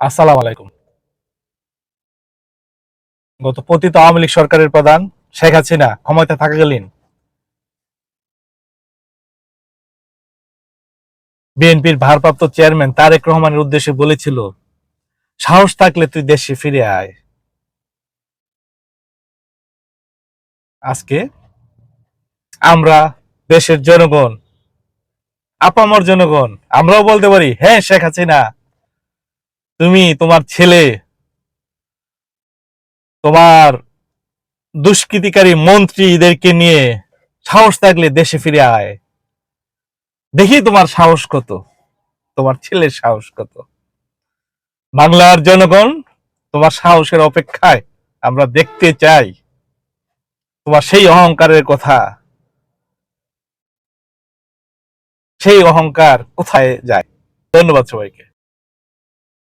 আসসালামু আলাইকুম। গত পতিত আওয়ামী লীগ সরকারের প্রধান শেখ হাসিনা ক্ষমতায় থাকাকালীন বিএনপির ভারপ্রাপ্ত চেয়ারম্যান তারেক রহমানের উদ্দেশ্যে বলেছিল, সাহস থাকলে তুই দেশে ফিরে আয়। আজকে আমরা দেশের জনগণ, আপামর জনগণ, আমরাও বলতে পারি, হ্যাঁ শেখ হাসিনা, তুমি তোমার ছেলে, তোমার দুষ্কৃতিকারী মন্ত্রীদেরকে নিয়ে সাহস থাকলে দেশে ফিরে আয়। দেখি তোমার সাহস কত, তোমার ছেলের সাহস কত। বাংলার জনগণ তোমার সাহসের অপেক্ষায়, আমরা দেখতে চাই তোমার সেই অহংকারের কথা, সেই অহংকার কোথায় যায়। ধন্যবাদ সবাইকে।